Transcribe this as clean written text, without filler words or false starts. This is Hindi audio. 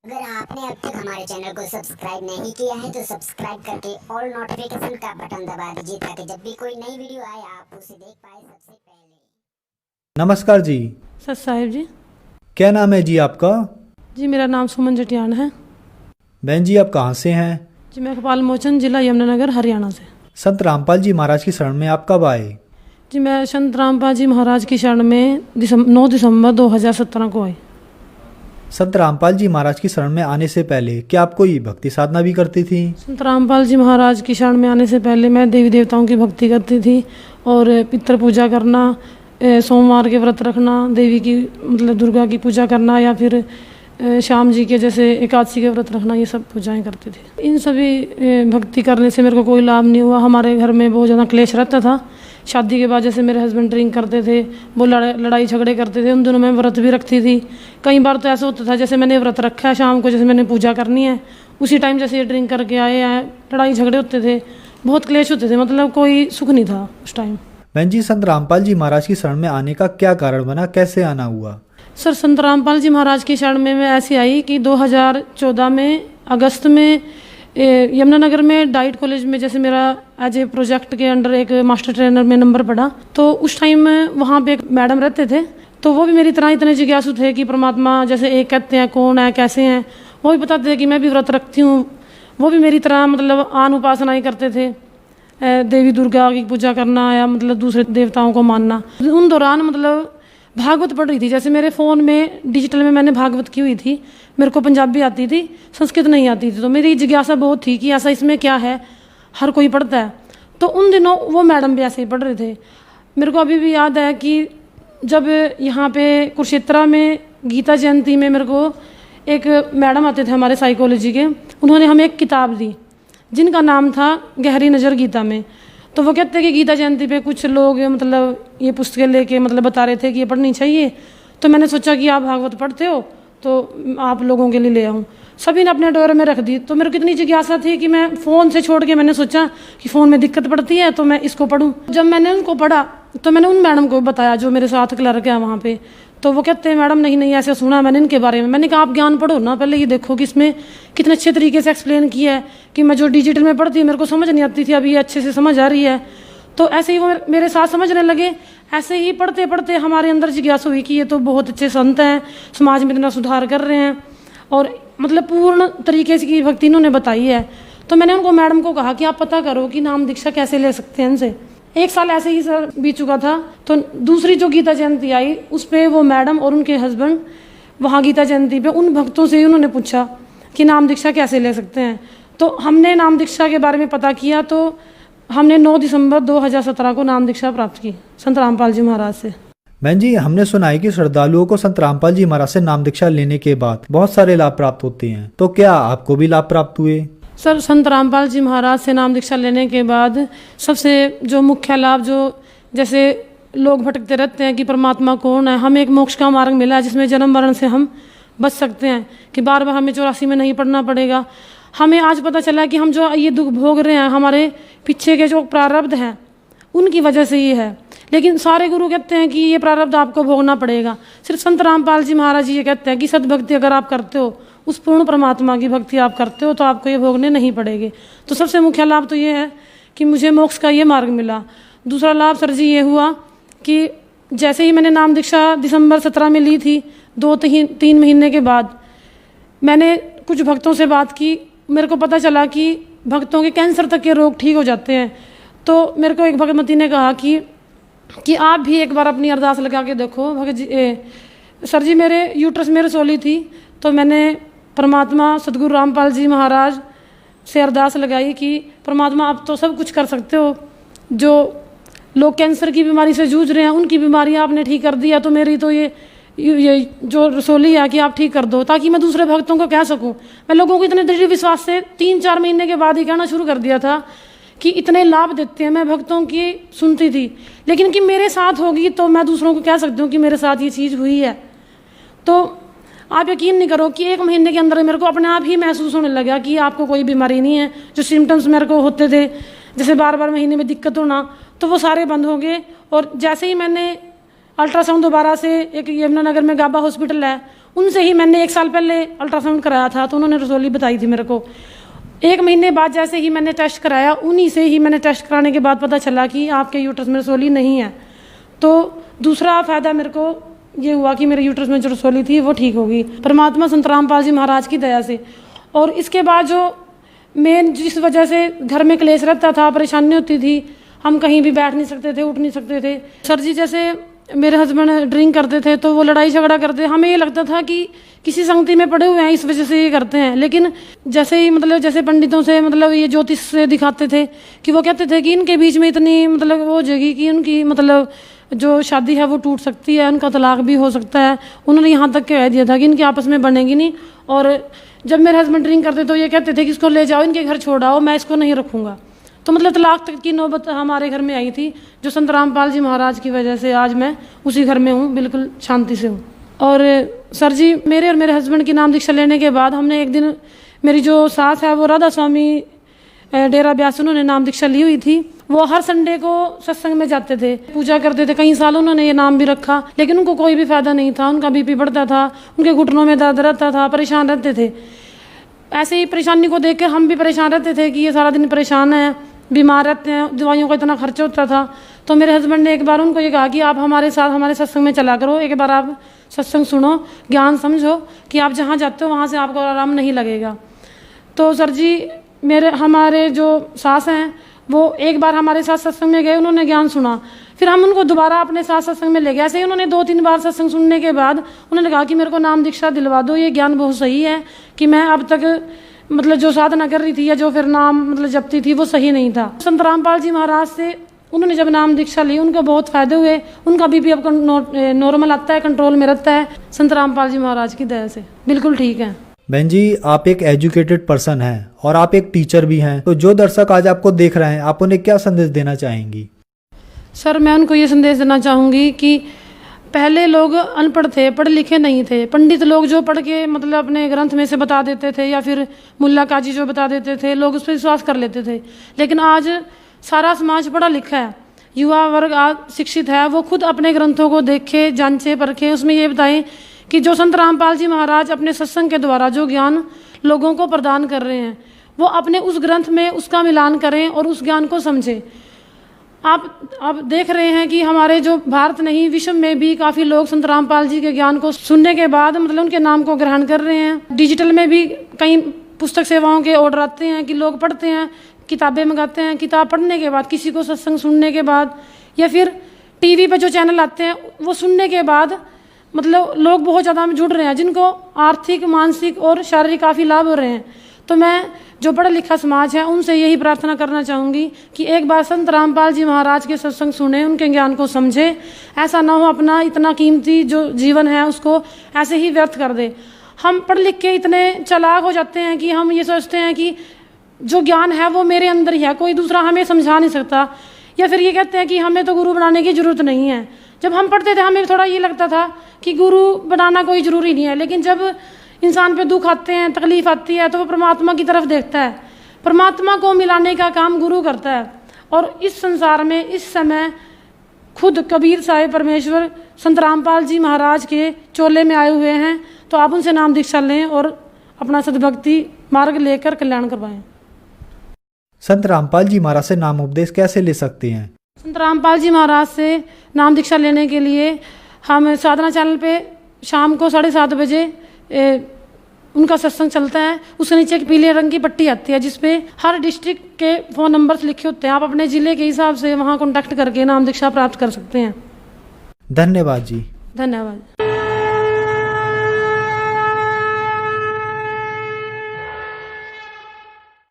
अगर आपने अब तक हमारे चैनल को सब्सक्राइब नहीं किया है तो सब्सक्राइब करके ऑल नोटिफिकेशन का बटन दबा दीजिए ताकि जब भी कोई नई वीडियो आए आप उसे देख पाए सबसे पहले। नमस्कार जी। सर साहिब जी। क्या नाम है जी आपका? जी मेरा नाम सुमन जटियान है। बहन जी आप कहाँ से हैं? जी मैं कपाल मोचन जिला यमुनानगर हरियाणा से। संत रामपाल जी महाराज की शरण में आप कब आए? जी मैं संत रामपाल जी महाराज की शरण में 9 दिसंबर 2017 को आई। संत रामपाल जी महाराज की शरण में आने से पहले क्या आप कोई भक्ति साधना भी करती थी? संत रामपाल जी महाराज की शरण में आने से पहले मैं देवी देवताओं की भक्ति करती थी और पितृ पूजा करना, सोमवार के व्रत रखना, देवी की मतलब दुर्गा की पूजा करना या फिर श्याम जी के जैसे एकादशी के व्रत रखना, ये सब पूजाएं करती थी। इन सभी भक्ति करने से मेरे को कोई लाभ नहीं हुआ। हमारे घर में बहुत ज़्यादा क्लेश रहता था। शादी के बाद जैसे मेरे हस्बैंड ड्रिंक करते थे, वो लड़ाई झगड़े करते थे। उन दिनों मैं व्रत भी रखती थी। कई बार तो ऐसा होता था जैसे मैंने व्रत रखा है, शाम को जैसे मैंने पूजा करनी है, उसी टाइम जैसे ये ड्रिंक करके आए हैं, लड़ाई झगड़े होते थे, बहुत क्लेश होते थे, मतलब कोई सुख नहीं था उस टाइम। बहन जी संत रामपाल जी महाराज की शरण में आने का क्या कारण बना, कैसे आना हुआ? सर संत रामपाल जी महाराज की शरण में मैं ऐसी आई कि 2014 में अगस्त में यमुनानगर में डाइट कॉलेज में जैसे मेरा एज ए प्रोजेक्ट के अंडर एक मास्टर ट्रेनर में नंबर पड़ा, तो उस टाइम वहाँ पे एक मैडम रहते थे, तो वो भी मेरी तरह इतने जिज्ञासु थे कि परमात्मा जैसे एक कहते हैं कौन है, कैसे हैं। वो भी बताते थे कि मैं भी व्रत रखती हूँ। वो भी मेरी तरह मतलब आन उपासनाएँ करते थे, देवी दुर्गा की पूजा करना या मतलब दूसरे देवताओं को मानना। उन दौरान मतलब भागवत पढ़ रही थी, जैसे मेरे फ़ोन में डिजिटल में मैंने भागवत की हुई थी। मेरे को पंजाबी आती थी, संस्कृत नहीं आती थी, तो मेरी जिज्ञासा बहुत थी कि ऐसा इसमें क्या है, हर कोई पढ़ता है। तो उन दिनों वो मैडम भी ऐसे ही पढ़ रहे थे। मेरे को अभी भी याद है कि जब यहाँ पे कुरुक्षेत्रा में गीता जयंती में मेरे को एक मैडम आते थे हमारे साइकोलॉजी के, उन्होंने हमें एक किताब दी जिनका नाम था गहरी नज़र गीता में। तो वो कहते हैं कि गीता जयंती पे कुछ लोग मतलब ये पुस्तकें लेके मतलब बता रहे थे कि ये पढ़नी चाहिए। तो मैंने सोचा कि आप भागवत पढ़ते हो तो आप लोगों के लिए ले आऊँ। सभी ने अपने ड्रॉअर में रख दी। तो मेरे को इतनी जिज्ञासा थी कि मैं फ़ोन से छोड़ के मैंने सोचा कि फ़ोन में दिक्कत पड़ती है तो मैं इसको पढूं। जब मैंने उनको पढ़ा तो मैंने उन मैडम को बताया जो मेरे साथ क्लर्क है वहाँ पे। तो वो कहते हैं मैडम नहीं नहीं ऐसे सुना मैंने इनके बारे में। मैंने कहा आप ज्ञान पढ़ो ना, पहले ये देखो कि इसमें कितने अच्छे तरीके से एक्सप्लेन किया है कि मैं जो डिजिटल में पढ़ती मेरे को समझ नहीं आती थी, अभी ये अच्छे से समझ आ रही है। तो ऐसे ही वो मेरे साथ समझने लगे। ऐसे ही पढ़ते पढ़ते हमारे अंदर जिज्ञासा हुई कि ये तो बहुत अच्छे संत हैं, समाज में इतना सुधार कर रहे हैं और मतलब पूर्ण तरीके से की भक्ति इन्होंने बताई है। तो मैंने उनको मैडम को कहा कि आप पता करो कि नाम दीक्षा कैसे ले सकते हैं इनसे। 1 साल ऐसे ही सर बीत चुका था। तो दूसरी जो गीता जयंती आई उस पर वो मैडम और उनके हस्बैंड वहाँ गीता जयंती पे उन भक्तों से ही उन्होंने पूछा कि नाम दीक्षा कैसे ले सकते हैं। तो हमने नाम दीक्षा के बारे में पता किया तो हमने 9 दिसंबर 2017 को नाम दीक्षा प्राप्त की संत रामपाल जी महाराज से। बहन जी हमने सुना है कि श्रद्धालुओं को संत रामपाल जी महाराज से नाम दीक्षा लेने के बाद बहुत सारे लाभ प्राप्त होते हैं, तो क्या आपको भी लाभ प्राप्त हुए? सर संत रामपाल जी महाराज से नाम दीक्षा लेने के बाद सबसे जो मुख्य लाभ, जो जैसे लोग भटकते रहते हैं कि परमात्मा कौन है, हमें एक मोक्ष का मार्ग मिला है जिसमें जन्म मरण से हम बच सकते हैं कि बार बार हमें 84 में नहीं पढ़ना पड़ेगा। हमें आज पता चला कि हम जो ये दुख भोग रहे हैं हमारे पीछे के जो प्रारब्ध हैं उनकी वजह से ये है। लेकिन सारे गुरु कहते हैं कि ये प्रारब्ध आपको भोगना पड़ेगा। सिर्फ संत रामपाल जी महाराज जी ये कहते हैं कि सद्भक्ति अगर आप करते हो, उस पूर्ण परमात्मा की भक्ति आप करते हो तो आपको ये भोगने नहीं पड़ेंगे। तो सबसे मुख्य लाभ तो ये है कि मुझे मोक्ष का ये मार्ग मिला। दूसरा लाभ सर जी ये हुआ कि जैसे ही मैंने नाम दीक्षा दिसंबर 17 में ली थी, 2-3 महीने के बाद मैंने कुछ भक्तों से बात की। मेरे को पता चला कि भक्तों के कैंसर तक के रोग ठीक हो जाते हैं। तो मेरे को एक भगवती ने कहा कि आप भी एक बार अपनी अरदास लगा के देखो। भगत जी सर जी मेरे यूट्रस में रसोली थी, तो मैंने परमात्मा सदगुरु रामपाल जी महाराज से अरदास लगाई कि परमात्मा आप तो सब कुछ कर सकते हो, जो लोग कैंसर की बीमारी से जूझ रहे हैं उनकी बीमारी आपने ठीक कर दिया, तो मेरी तो ये जो रसोली है कि आप ठीक कर दो, ताकि मैं दूसरे भक्तों को कह सकूं। मैं लोगों को इतने दृढ़ विश्वास से 3-4 महीने के बाद ही कहना शुरू कर दिया था कि इतने लाभ देते हैं। मैं भक्तों की सुनती थी, लेकिन कि मेरे साथ होगी तो मैं दूसरों को कह सकती हूँ कि मेरे साथ ये चीज़ हुई है। तो आप यकीन नहीं करो कि 1 महीने के अंदर मेरे को अपने आप ही महसूस होने लगा कि आपको कोई बीमारी नहीं है। जो सिम्टम्स मेरे को होते थे जैसे बार महीने में दिक्कत होना, तो वो सारे बंद हो गए। और जैसे ही मैंने अल्ट्रासाउंड दोबारा से एक यमुनानगर में गाबा हॉस्पिटल है उनसे ही मैंने 1 साल पहले अल्ट्रासाउंड कराया था, तो उन्होंने रसौली बताई थी मेरे को। 1 महीने बाद जैसे ही मैंने टेस्ट कराया, उन्हीं से ही मैंने टेस्ट कराने के बाद पता चला कि आपके यूट्रस में रसौली नहीं है। तो दूसरा फ़ायदा मेरे को ये हुआ कि मेरे यूट्रस में जो रसौली थी वो ठीक होगी, परमात्मा संत रामपाल जी महाराज की दया से। और इसके बाद जो मेन जिस वजह से घर में क्लेश रहता था, परेशानी होती थी, हम कहीं भी बैठ नहीं सकते थे, उठ नहीं सकते थे। सर जी जैसे मेरे हस्बैंड ड्रिंक करते थे तो वो लड़ाई झगड़ा करते, हमें ये लगता था कि किसी संगति में पड़े हुए हैं इस वजह से ये करते हैं। लेकिन जैसे ही जैसे पंडितों से ये ज्योतिष से दिखाते थे कि वो कहते थे कि इनके बीच में इतनी वो हो जाएगी कि उनकी जो शादी है वो टूट सकती है, उनका तलाक भी हो सकता है। उन्होंने यहाँ तक कह दिया था कि इनकी आपस में बनेगी नहीं। और जब मेरे हस्बैंड ड्रिंक करते तो ये कहते थे कि इसको ले जाओ, इनके घर छोड़ाओ, मैं इसको नहीं रखूँगा। तो तलाक तक की नौबत हमारे घर में आई थी, जो संत रामपाल जी महाराज की वजह से आज मैं उसी घर में हूँ, बिल्कुल शांति से हूँ। और सर जी मेरे और मेरे हस्बैंड की नाम दीक्षा लेने के बाद हमने एक दिन, मेरी जो सास है वो राधा स्वामी डेरा ब्यास, उन्होंने नाम दीक्षा ली हुई थी। वो हर संडे को सत्संग में जाते थे, पूजा करते थे। कई साल उन्होंने ये नाम भी रखा, लेकिन उनको कोई भी फायदा नहीं था। उनका बीपी बढ़ता था, उनके घुटनों में दर्द रहता था, परेशान रहते थे। ऐसे ही परेशानी को देख के हम भी परेशान रहते थे कि ये सारा दिन परेशान है, बीमार रहते हैं, दवाइयों का इतना खर्चा होता था। तो मेरे हस्बैंड ने एक बार उनको ये कहा कि आप हमारे साथ हमारे सत्संग में चला करो, एक बार आप सत्संग सुनो, ज्ञान समझो कि आप जहाँ जाते हो वहाँ से आपको आराम नहीं लगेगा। तो सर जी हमारे जो सास हैं वो एक बार हमारे साथ सत्संग में गए, उन्होंने ज्ञान सुना, फिर हम उनको दोबारा अपने साथ सत्संग में ले गए। ऐसे ही उन्होंने 2-3 बार सत्संग सुनने के बाद उन्होंने कहा कि मेरे को नाम दीक्षा दिलवा दो, ये ज्ञान बहुत सही है कि मैं अब तक जो साधना कर रही थी या जो फिर नाम जपती थी वो सही नहीं था। संत रामपाल जी महाराज से उन्होंने जब नाम दीक्षा ली, उनको बहुत फायदे हुए। उनका बीपी अब नॉर्मल आता है, कंट्रोल में रहता है, संत रामपाल जी महाराज की दया से बिल्कुल ठीक है। बहन जी आप एक एजुकेटेड पर्सन हैं और आप एक टीचर भी हैं, तो जो दर्शक आज आपको देख रहे हैं आप उन्हें क्या संदेश देना चाहेंगी? सर मैं उनको ये संदेश देना चाहूँगी कि पहले लोग अनपढ़ थे, पढ़े लिखे नहीं थे। पंडित लोग जो पढ़ के अपने ग्रंथ में से बता देते थे या फिर मुल्ला काजी जो बता देते थे, लोग उस पर विश्वास कर लेते थे। लेकिन आज सारा समाज पढ़ा लिखा है, युवा वर्ग आज शिक्षित है, वो खुद अपने ग्रंथों को देखे, जांचे, परखे, उसमें ये बताएं कि जो संत रामपाल जी महाराज अपने सत्संग के द्वारा जो ज्ञान लोगों को प्रदान कर रहे हैं वो अपने उस ग्रंथ में उसका मिलान करें और उस ज्ञान को समझें। आप देख रहे हैं कि हमारे जो भारत नहीं विश्व में भी काफ़ी लोग संत रामपाल जी के ज्ञान को सुनने के बाद उनके नाम को ग्रहण कर रहे हैं। डिजिटल में भी कई पुस्तक सेवाओं के ऑर्डर आते हैं कि लोग पढ़ते हैं, किताबें मंगाते हैं। किताब पढ़ने के बाद, किसी को सत्संग सुनने के बाद या फिर टीवी पे जो चैनल आते हैं वो सुनने के बाद लोग बहुत ज़्यादा जुड़ रहे हैं, जिनको आर्थिक, मानसिक और शारीरिक काफ़ी लाभ हो रहे हैं। तो मैं जो पढ़ा लिखा समाज है उनसे यही प्रार्थना करना चाहूँगी कि एक बार संत रामपाल जी महाराज के सत्संग सुने, उनके ज्ञान को समझे। ऐसा ना हो अपना इतना कीमती जो जीवन है उसको ऐसे ही व्यर्थ कर दे। हम पढ़ लिख के इतने चालाक हो जाते हैं कि हम ये सोचते हैं कि जो ज्ञान है वो मेरे अंदर ही है, कोई दूसरा हमें समझा नहीं सकता। या फिर ये कहते हैं कि हमें तो गुरु बनाने की ज़रूरत नहीं है। जब हम पढ़ते थे हमें थोड़ा ये लगता था कि गुरु बनाना कोई ज़रूरी नहीं है, लेकिन जब इंसान पे दुख आते हैं, तकलीफ आती है, तो वो परमात्मा की तरफ देखता है। परमात्मा को मिलाने का काम गुरु करता है। और इस संसार में इस समय खुद कबीर साहिब परमेश्वर संत रामपाल जी महाराज के चोले में आए हुए हैं। तो आप उनसे नाम दीक्षा लें और अपना सद्भक्ति मार्ग लेकर कल्याण करवाएं। संत रामपाल जी महाराज से नाम उपदेश कैसे ले सकते हैं? संत रामपाल जी महाराज से नाम दीक्षा लेने के लिए हम साधना चैनल पे शाम को 7:30 बजे उनका सत्संग चलता है। उसके नीचे एक पीले रंग की पट्टी आती है जिसपे हर डिस्ट्रिक्ट के फ़ोन नंबर्स लिखे होते हैं। आप अपने ज़िले के हिसाब से वहाँ कॉन्टैक्ट करके नाम दीक्षा प्राप्त कर सकते हैं। धन्यवाद जी। धन्यवाद।